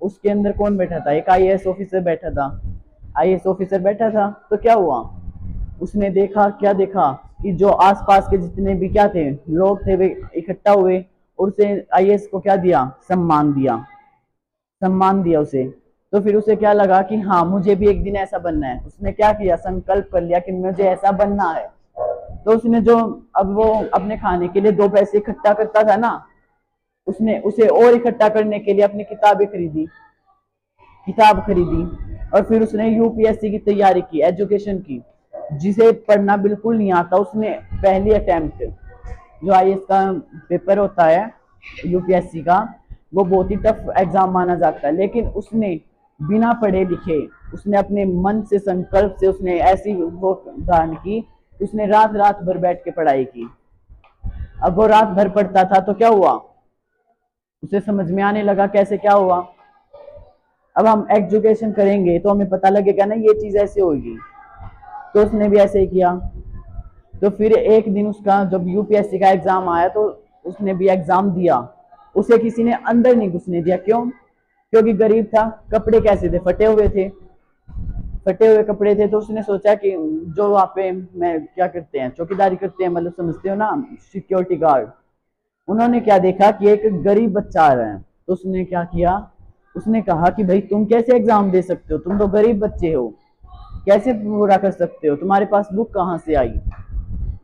उसके अंदर कौन बैठा था, एक आईएएस ऑफिसर बैठा था। आईएएस ऑफिसर बैठा था तो क्या हुआ, उसने देखा, क्या देखा कि जो आसपास के जितने भी क्या थे लोग थे वे इकट्ठा हुए और उसे आईएएस को क्या दिया, सम्मान दिया, सम्मान दिया उसे। तो फिर उसे क्या लगा कि हाँ मुझे भी एक दिन ऐसा बनना है। उसने क्या किया, संकल्प कर लिया कि मुझे ऐसा बनना है। तो उसने जो, अब वो अपने खाने के लिए 2 पैसे इकट्ठा करता था ना, उसने उसे और इकट्ठा करने के लिए अपनी किताबें खरीदी, किताब खरीदी। और फिर उसने यूपीएससी की तैयारी की, एजुकेशन की। जिसे पढ़ना बिल्कुल नहीं आता, उसने पहली अटेम्प्ट, जो आईएएस का पेपर होता है यूपीएससी का, वो बहुत ही टफ एग्जाम माना जाता है, लेकिन उसने बिना पढ़े लिखे, उसने अपने मन से संकल्प से उसने ऐसी वो धारण की, उसने रात रात भर बैठ के पढ़ाई की। अब वो रात भर पढ़ता था तो क्या हुआ, उसे समझ में आने लगा कैसे क्या हुआ। अब हम एजुकेशन करेंगे तो हमें पता लगेगा ना ये चीज ऐसे होगी। तो उसने भी ऐसे ही किया। तो फिर एक दिन उसका जब यूपीएससी का एग्जाम आया तो उसने भी एग्जाम दिया। उसे किसी ने अंदर नहीं घुसने दिया, क्यों, क्योंकि गरीब था, कपड़े कैसे थे, फटे हुए थे, फटे हुए कपड़े थे। तो उसने सोचा कि जो वहाँ पे मैं क्या करते हैं, चौकीदारी करते हैं, मतलब समझते हो ना, सिक्योरिटी गार्ड, उन्होंने क्या देखा कि एक गरीब बच्चा आ रहा है। तो उसने क्या किया, उसने कहा कि भाई तुम कैसे एग्जाम दे सकते हो, तुम तो गरीब बच्चे हो, कैसे पूरा कर सकते हो, तुम्हारे पास बुक कहाँ से आई।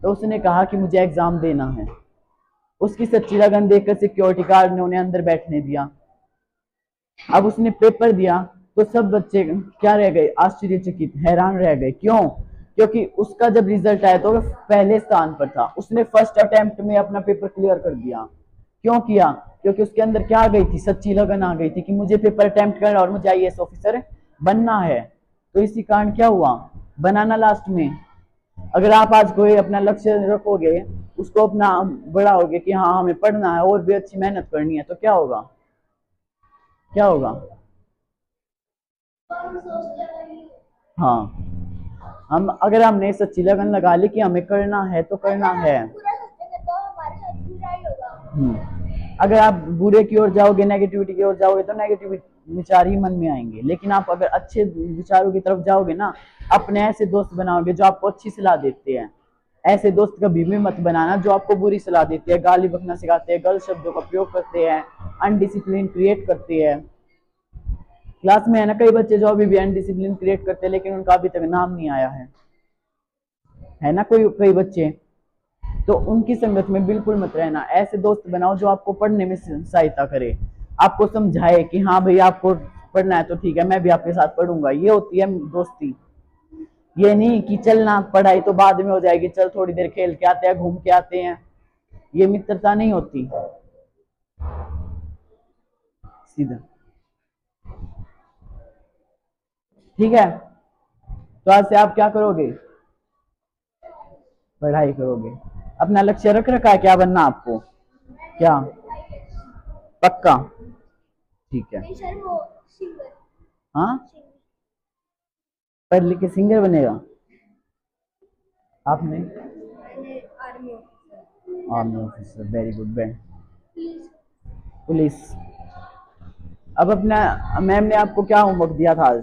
तो उसने कहा कि मुझे एग्जाम देना है। उसकी सच्ची लगन देखकर सिक्योरिटी गार्ड ने उन्हें अंदर बैठने दिया। अब उसने पेपर दिया तो सब बच्चे क्या रह गए, आश्चर्यचकित, हैरान रह गए। क्यों, क्योंकि उसका जब रिजल्ट आया तो वो पहले स्थान पर था। उसने फर्स्ट अटेम्प्ट में अपना पेपर क्लियर कर दिया। क्यों किया, क्योंकि उसके अंदर क्या आ गई थी, सच्ची लगन आ गई थी कि मुझे पेपर अटेम्प्ट करना और मुझे आईएएस ऑफिसर बनना है। तो इसी कारण क्या हुआ, बनाना लास्ट में। अगर आप आज कोई अपना लक्ष्य रखोगे, उसको अपना बढ़ाओगे कि हाँ हमें पढ़ना है और भी अच्छी मेहनत करनी है, तो क्या होगा, क्या होगा। हाँ, हम अगर हमने सच्ची लगन लगा ली कि हमें करना है तो करना है। अगर आप बुरे की ओर जाओगे, नेगेटिविटी की ओर जाओगे तो नेगेटिव विचार ही मन में आएंगे। लेकिन आप अगर अच्छे विचारों की तरफ जाओगे ना, अपने ऐसे दोस्त बनाओगे जो आपको अच्छी सलाह देते हैं। ऐसे दोस्त कभी भी मत बनाना जो आपको बुरी सलाह देते हैं, गाली बकना सिखाते हैं, गलत शब्दों का प्रयोग करते हैं, अनडिसिप्लिन क्रिएट करते हैं। क्लास में है ना कई बच्चे जो अभी भी अनडिसिप्लिन क्रिएट करते हैं, लेकिन उनका अभी तक नाम नहीं आया है ना कोई कई बच्चे। तो उनकी संगत में बिल्कुल मत रहना। ऐसे दोस्त बनाओ जो आपको पढ़ने में सहायता करे, आपको समझाए कि हाँ भाई आपको पढ़ना है तो ठीक है, मैं भी आपके साथ पढ़ूंगा। ये होती है दोस्ती। ये नहीं कि चलना पढ़ाई तो बाद में हो जाएगी, चल थोड़ी देर खेल के आते हैं, घूम के आते हैं। ये मित्रता नहीं होती। सीधा, ठीक है। तो आज से आप क्या करोगे, पढ़ाई करोगे। अपना लक्ष्य रख रखा है क्या बनना आपको, क्या, पक्का, ठीक है। हाँ, पढ़ लिख के सिंगर बनेगा। आपने army officer, very good band, police. अब अपना मैम ने आपको क्या होमवर्क दिया था आज,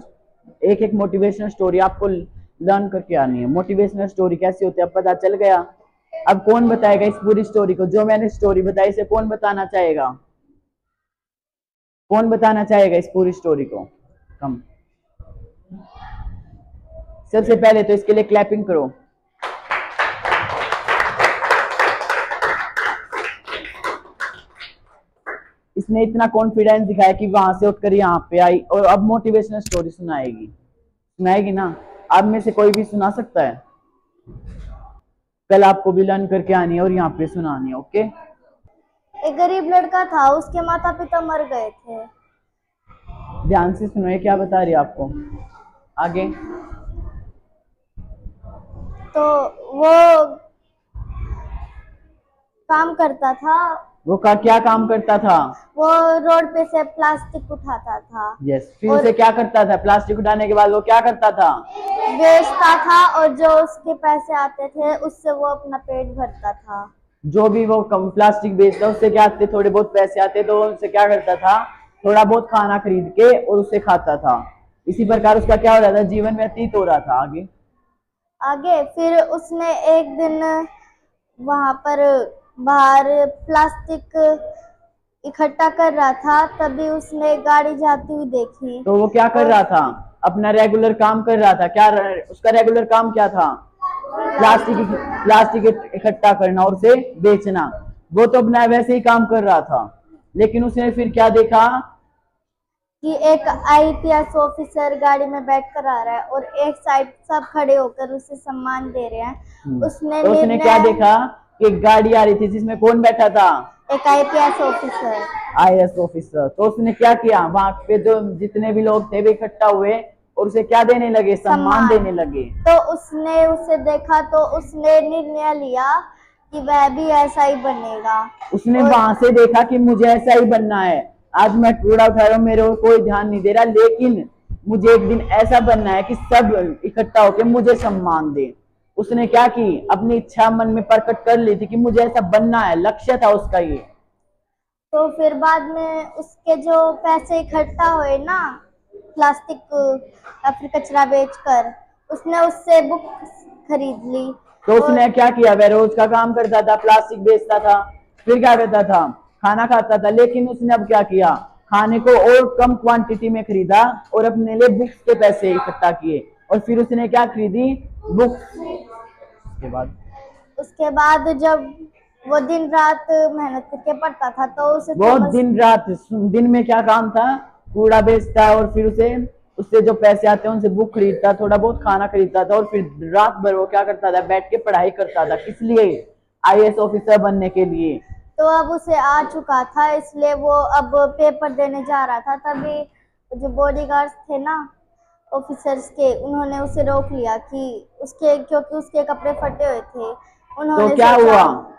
एक एक मोटिवेशनल स्टोरी आपको लर्न करके आनी है। मोटिवेशनल स्टोरी कैसी होती है अब पता चल गया। अब कौन बताएगा इस पूरी स्टोरी को, जो मैंने स्टोरी बताई इसे कौन बताना चाहेगा, कौन बताना चाहेगा इस पूरी स्टोरी को, कम। सबसे पहले तो इसके लिए क्लैपिंग करो। इसने इतना कॉन्फिडेंस दिखाया कि वहां से उठकर यहाँ पे आई और अब मोटिवेशनल स्टोरी सुनाएगी, सुनाएगी ना। आप में से कोई भी सुना सकता है। कल आपको भी लर्न करके आनी है और यहाँ पे सुनानी है, ओके। एक गरीब लड़का था, उसके माता पिता मर गए थे। ध्यान से सुनो, ये क्या बता रही है आपको, आगे। तो वो काम करता था, वो क्या काम करता था, वो रोड पे से प्लास्टिक उठाता था। यस, फिर उसे क्या करता था, प्लास्टिक उठाने के बाद वो क्या करता था, बेचता था, और जो उसके पैसे आते थे उससे वो अपना पेट भरता था। जो भी वो प्लास्टिक बेचता उससे क्या आते, थोड़े बहुत पैसे आते तो उससे क्या करता था, थोड़ा बहुत खाना खरीद के और उसे खाता था। इसी प्रकार उसका क्या हो रहा था, जीवन व्यतीत हो रहा था। आगे आगे फिर उसने एक दिन वहां पर बाहर प्लास्टिक इकट्ठा कर रहा था, तभी उसने गाड़ी जाती हुई देखी। तो वो क्या कर और रहा था, अपना रेगुलर काम कर रहा था। क्या उसका रेगुलर काम क्या था, प्लास्टिक प्लास्टिक इकट्ठा करना और उसे बेचना। वो तो अपना वैसे ही काम कर रहा था, लेकिन उसने फिर क्या देखा कि एक आईपीएस ऑफिसर गाड़ी में बैठकर आ रहा है और एक साइड सब खड़े होकर उसे सम्मान दे रहे हैं। उसने तो उसने क्या निर्णय, देखा कि एक गाड़ी आ रही थी जिसमें कौन बैठा था, एक आईपीएस ऑफिसर, आईएएस ऑफिसर। तो उसने क्या किया, वहां पे जो जितने भी लोग थे वे इकट्ठा हुए और उसे क्या देने लगे, सम्मान देने लगे। तो उसने उसे देखा तो उसने निर्णय लिया कि वह भी ऐसा ही बनेगा। उसने और वहां से देखा कि मुझे ऐसा ही बनना है। आज मैं कूड़ा उठा रहा हूँ, मेरे को कोई ध्यान नहीं दे रहा, लेकिन मुझे एक दिन ऐसा बनना है कि सब इकट्ठा होकर मुझे सम्मान दे। उसने क्या की, अपनी इच्छा मन में प्रकट कर ली थी कि मुझे ऐसा बनना है, लक्ष्य था उसका ये। तो फिर बाद में उसके जो पैसे इकट्ठा हुए ना प्लास्टिक या फिर कचरा बेचकर, उसने उससे बुक खरीद ली। तो और उसने क्या किया, वह रोज का काम करता था, प्लास्टिक बेचता था, फिर क्या करता था, खाना खाता था। लेकिन उसने अब क्या किया, खाने को और कम क्वांटिटी में खरीदा और अपने लिए बुक्स के पैसे इकट्ठा किए। और फिर उसने क्या खरीदी, बुक्स। उसके बाद जब वो दिन रात मेहनत करके पढ़ता था तो उसे वो समझ, दिन रात, दिन में क्या काम था, कूड़ा बेचता है और फिर उसे उससे जो पैसे आते हैं उनसे बुक खरीदता, थोड़ा बहुत खाना खरीदता था और फिर रात भर वो क्या करता था, बैठ के पढ़ाई करता था। किस लिए, आईएएस ऑफिसर बनने के लिए। तो अब उसे आ चुका था, इसलिए वो अब पेपर देने जा रहा था। तभी जो बॉडीगार्ड्स थे ना ऑफिसर्स के, उन्होंने उसे रोक लिया कि उसके, क्योंकि उसके कपड़े फटे हुए थे। तो उन्होंने क्या सोचा, हुआ,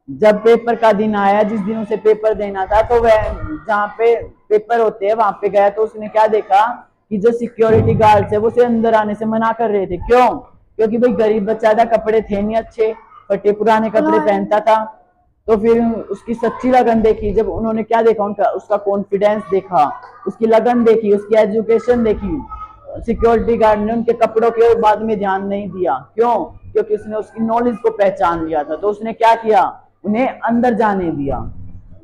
जब पेपर का दिन आया, जिस दिन उसे पेपर देना था, तो वह जहाँ पे पेपर होते हैं वहां पे गया। तो उसने क्या देखा कि जो सिक्योरिटी गार्ड्स है वो उसे अंदर आने से मना कर रहे थे। क्यों, क्योंकि भाई गरीब बच्चा था, कपड़े थे नहीं अच्छे, फटे पुराने कपड़े पहनता था। तो फिर उसकी सच्ची लगन देखी, जब उन्होंने क्या देखा, उनका उसका कॉन्फिडेंस देखा, उसकी लगन देखी, उसकी एजुकेशन देखी। सिक्योरिटी गार्ड ने उनके कपड़ों के बाद में ध्यान नहीं दिया। क्यों, क्योंकि उसने उसकी नॉलेज को पहचान लिया था। तो उसने क्या किया, उन्हें अंदर जाने दिया।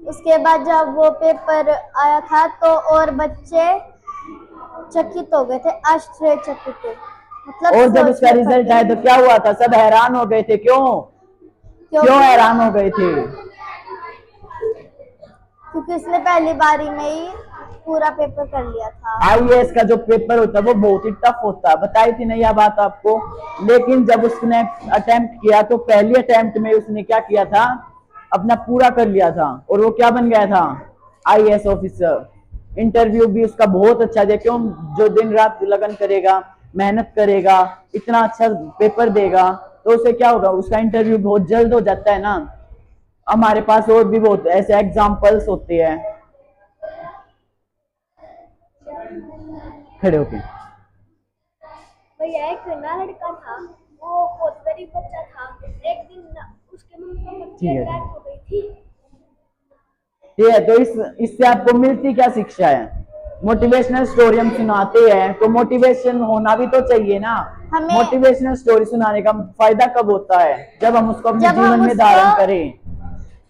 उसके बाद जब वो पेपर आया था तो और बच्चे चकित हो गए थे, आश्चर्यचकित, मतलब और जब सोच उसका में रिजल्ट पड़ आया गए, तो क्या हुआ था, सब हैरान हो गए थे। क्यों, क्यों क्योंकि हैरान हो गए थे, क्योंकि उसने पहली बारी में ही पूरा पेपर कर लिया था। आईएएस का जो पेपर होता है वो बहुत ही टफ होता है, बताई थी ना यह बात आपको। लेकिन जब उसने अटेम्प्ट किया तो पहली अटेम्प्ट में उसने क्या किया था, अपना पूरा कर लिया था और वो क्या बन गया था, आईएएस ऑफिसर। इंटरव्यू भी उसका बहुत अच्छा दिया। क्यों, जो दिन रात लगन करेगा, मेहनत करेगा, इतना अच्छा पेपर देगा, तो उसे क्या होगा, उसका इंटरव्यू बहुत जल्द हो जाता है ना। हमारे पास और भी बहुत ऐसे एग्जाम्पल्स होते हैं। खड़े होके, भैया एक ना लड़का था, वो बहुत गरीब बच्चा था। एक दिन उसके मम्मी पापा की ठीक है। डेथ हो गई थी। ठीक है, तो इससे आपको मिलती क्या शिक्षा है, मोटिवेशनल स्टोरी हम सुनाते हैं तो मोटिवेशन होना भी तो चाहिए ना। हमें मोटिवेशनल स्टोरी सुनाने का फायदा कब होता है, जब हम उसको अपने जब हम जीवन में उसको धारण करें।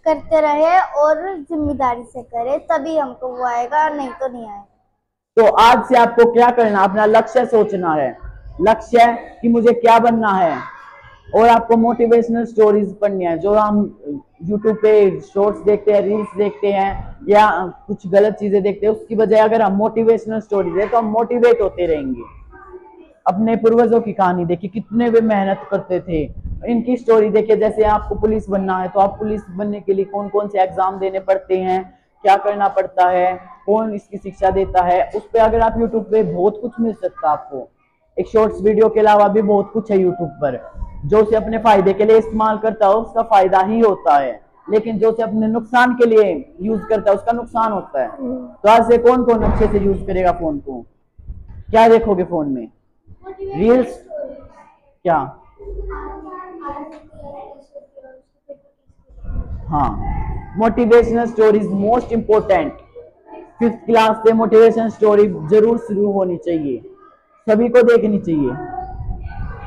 करते रहे और जिम्मेदारी से करे, तभी हमको वो आएगा, नहीं तो नहीं आएगा। तो आज से आपको क्या करना, अपना लक्ष्य सोचना है। लक्ष्य है कि मुझे क्या बनना है, और आपको मोटिवेशनल स्टोरीज पढ़नी है। जो हम यूट्यूब पे शॉर्ट्स देखते हैं, रील्स देखते हैं या कुछ गलत चीजें देखते हैं, उसकी बजाय अगर हम मोटिवेशनल स्टोरीज है तो हम मोटिवेट होते रहेंगे। अपने पूर्वजों की कहानी देखिए, कितने वे मेहनत करते थे। इनकी स्टोरी देखिए, जैसे आपको पुलिस बनना है तो आप पुलिस बनने के लिए कौन कौन से एग्जाम देने पड़ते हैं, क्या करना पड़ता है, कौन इसकी शिक्षा देता है, उस पर अगर आप यूट्यूब पे बहुत कुछ मिल सकता है आपको। एक शॉर्ट्स वीडियो के अलावा भी बहुत कुछ है यूट्यूब पर। जो उसे अपने फायदे के लिए इस्तेमाल करता है उसका फायदा ही होता है, लेकिन जो उसे अपने नुकसान के लिए यूज करता है उसका नुकसान होता है। तो आज से कौन कौन अच्छे से यूज करेगा फोन को, क्या देखोगे फोन में, रील्स, क्या, हाँ, motivational stories most important. 5th class से मोटिवेशन स्टोरी जरूर शुरू होनी चाहिए, सभी को देखनी चाहिए।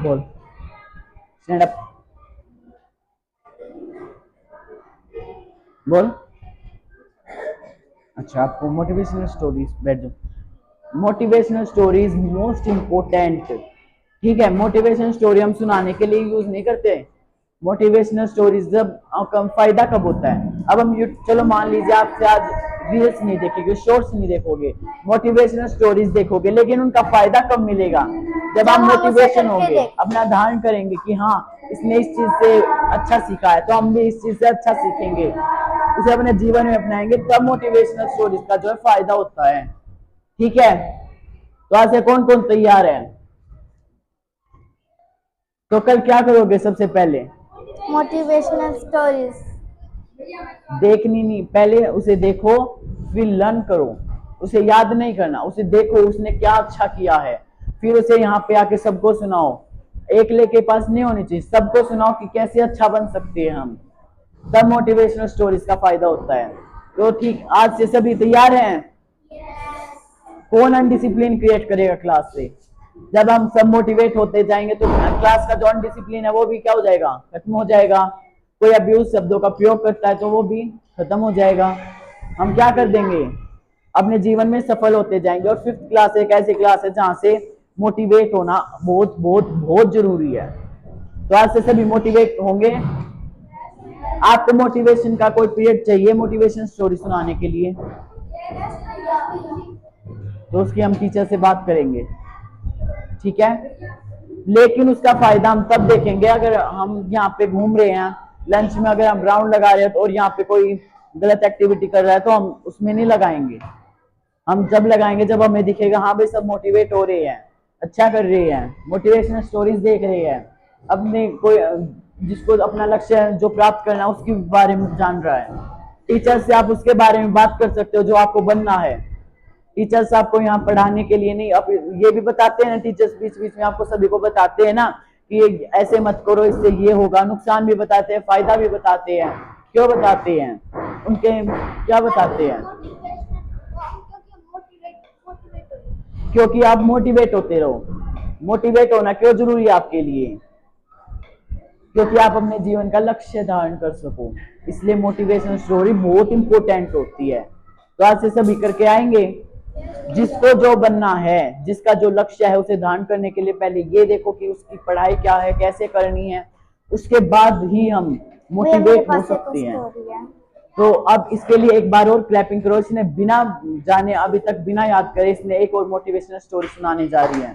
बोल, स्टैंड अप, बोल। अच्छा, आपको मोटिवेशनल स्टोरीज, बैठ जाओ। Motivational stories most important. ठीक है, मोटिवेशनल स्टोरी हम सुनाने के लिए यूज नहीं करते। मोटिवेशनल स्टोरीज जब कम फायदा कब होता है, अब हम चलो मान लीजिए आपसे आज रील्स नहीं देखेंगे, शॉर्ट्स नहीं देखोगे, मोटिवेशनल स्टोरीज देखोगे, लेकिन उनका फायदा कब मिलेगा, जब आप हम उसे मोटिवेशन करके होंगे, देखें। अपना धारण करेंगे कि हाँ इसने इस चीज से अच्छा सीखा है तो हम भी इस चीज से अच्छा सीखेंगे, उसे अपने जीवन में अपनाएंगे, तब मोटिवेशनल स्टोरीज का जो है फायदा होता है। ठीक है, तो आज से कौन कौन तैयार है? तो कल क्या करोगे? सबसे पहले मोटिवेशनल स्टोरीज देखनी नहीं, पहले उसे देखो फिर लर्न करो, उसे याद नहीं करना, उसे देखो उसने क्या अच्छा किया है, फिर उसे यहाँ पे आके सबको सुनाओ। एक लेके पास नहीं होनी चाहिए, सबको सुनाओ कि कैसे अच्छा बन सकते हैं हम, तब मोटिवेशनल स्टोरीज का फायदा होता है। तो ठीक, आज से सभी तैयार हैं? कौन अनडिसिप्लिन क्रिएट करेगा क्लास से? जब हम सब मोटिवेट होते जाएंगे तो क्लास का जो अनडिसिप्लिन है वो भी क्या हो जाएगा? खत्म हो जाएगा। कोई अब्यूज शब्दों का प्रयोग करता है तो वो भी खत्म हो जाएगा। हम क्या कर देंगे? अपने जीवन में सफल होते जाएंगे। और 5th क्लास एक ऐसी क्लास है जहां से मोटिवेट होना बहुत बहुत बहुत जरूरी है। तो आज से सभी मोटिवेट होंगे। आपको मोटिवेशन का कोई पीरियड चाहिए मोटिवेशन स्टोरी सुनाने के लिए, तो उसकी हम टीचर से बात करेंगे, ठीक है? लेकिन उसका फायदा हम तब देखेंगे अगर हम यहाँ पे घूम रहे हैं, लंच में अगर हम राउंड लगा रहे हैं तो और यहाँ पे कोई गलत एक्टिविटी कर रहा है तो हम उसमें नहीं लगाएंगे। हम जब लगाएंगे जब हमें दिखेगा हाँ भाई सब मोटिवेट हो रहे हैं, अच्छा कर रहे हैं, मोटिवेशनल स्टोरीज देख रहे हैं, अपने कोई जिसको अपना लक्ष्य जो प्राप्त करना है उसके बारे में जान रहा है। टीचर से आप उसके बारे में बात कर सकते हो जो आपको बनना है। टीचर्स आपको यहाँ पढ़ाने के लिए नहीं, अब ये भी बताते हैं ना टीचर्स, बीच बीच में आपको सभी को बताते हैं ना कि ये ऐसे मत करो इससे ये होगा, नुकसान भी बताते हैं, फायदा भी बताते हैं। क्यों बताते हैं? उनके क्या बताते हैं? क्योंकि आप मोटिवेट होते रहो। मोटिवेट होना क्यों जरूरी है आपके लिए? क्योंकि आप अपने जीवन का लक्ष्य धारण कर सको, इसलिए मोटिवेशनल स्टोरी बहुत इंपॉर्टेंट होती है। तो आज से सभी करके आएंगे। जिसको जो बनना है, जिसका जो लक्ष्य है उसे धारण करने के लिए पहले ये देखो कि उसकी पढ़ाई क्या है, कैसे करनी है, उसके बाद ही हम मोटिवेट हो सकते हैं। तो अब इसके लिए एक बार और क्लैपिंग करो। इसने बिना जाने अभी तक बिना याद करे इसने एक और मोटिवेशनल स्टोरी सुनाने जा रही है।